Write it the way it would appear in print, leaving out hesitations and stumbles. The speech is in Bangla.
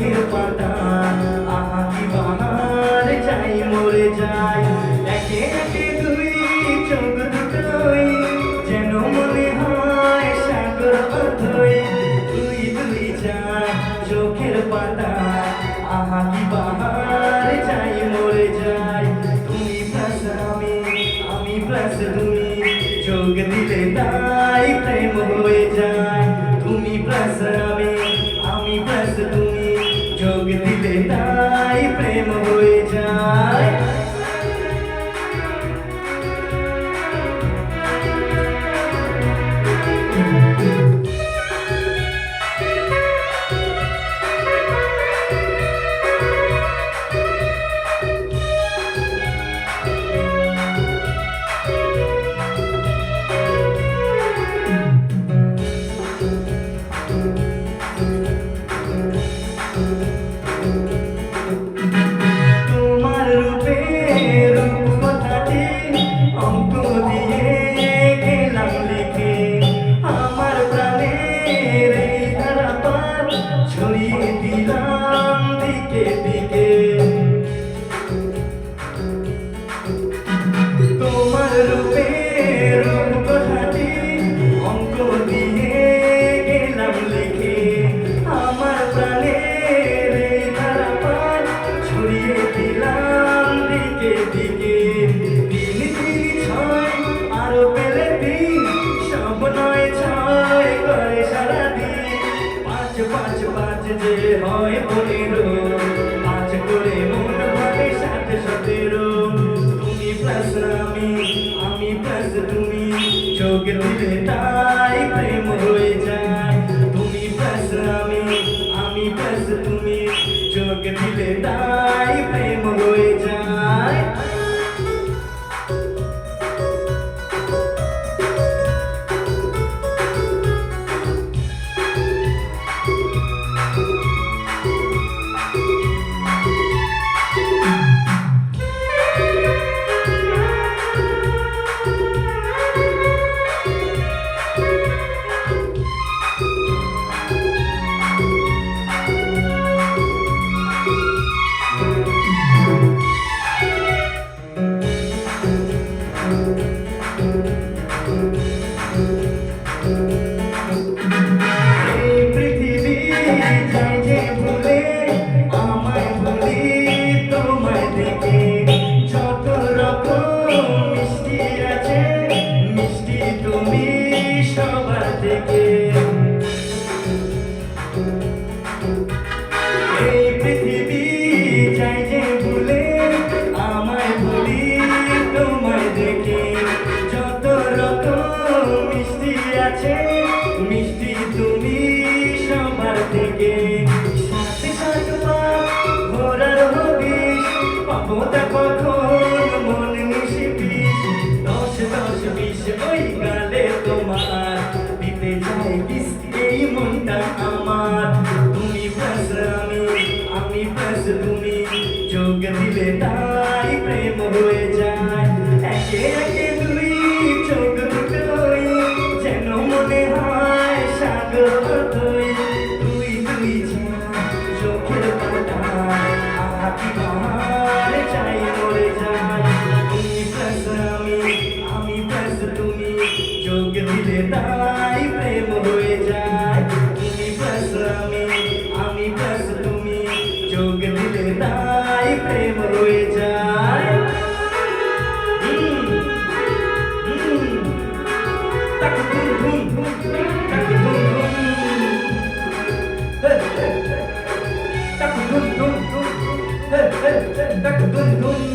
চোখের পাতা আহা কি বাহার যাই মরে যাই একে একে দুই চোখ দুটোই যেন মনে হয় সাগর অথই দুই দুই চার চোখের পাতা আহা কি বাহার যাই মরে যাই তুমি প্লাস আমি প্লাস তুমি যোগ দিলে তাই প্রেম হয়ে যায় তুমি প্লাস আমি প্লাস তুমি যোগ দিলে তাই প্রেম হয়ে যায় তোমার রূপে রূপ কথাটি অঙ্ক দিয়ে গেলাম লিখে আমার প্রাণের এই ধারাপাত ছড়িয়ে দিলাম দিকে দিকে তোমার রূপে রূপ কথাটি অঙ্ক দিয়ে গেলাম লিখে আমার প্রাণের এই ধারাপাত ছড়িয়ে দিলাম দিকে দিকে তিন তিন ছয় আরো পেলে তিন সব নয় ছয় করে সারাদিন পাঁচ পাঁচ পাঁচ যে হয় 15 পাঁচ করে মন ভাবে 7 17 তুমি প্লাস আমি প্লাস তুমি যোগ দিলে তাই প্রেম হয়ে যায় তুমি প্লাস আমি প্লাস তুমি যোগ দিলে তাই প্রেম হয়ে যায় এই পৃথিবী যায় যে ভুলে আমায় ভুলি তোমায় দেখে যত রকম মিষ্টি আছে মিষ্টি তুমি সবার থেকে এই পৃথিবী যায় যে ভুলে আমায় ভুলি তোমায় দেখে যত রকম মিষ্টি আছে মিষ্টি তুমি সবার থেকে সাথে সাথে ঘোরার হদিস পাবো তা কখন মন মিশে পিস 10 20 ওই গালে তোমার দিতে চাই কিস এই মনটা আমার তুমি প্লাস আমি প্লাস তুমি যোগ দিলে তাই প্রেম হয়ে যায় একে একে দুই চোখ দুটোই যেন মনে হয় সাগর অথই দুই দুই চোখের পাতা আহা কি বাহার চাই মরে যায় তুমি প্লাস আমি প্লাস তুমি যোগ দিলে তাই প্রেম হয়ে যায় তুমি প্লাস আমি প্লাস তুমি যোগ দিলে তাই প্রেম হয়ে যায় তাক ধুম ধুম তাক ধুম ধুম তাক ধুম ধুম তাক ধুম ধুম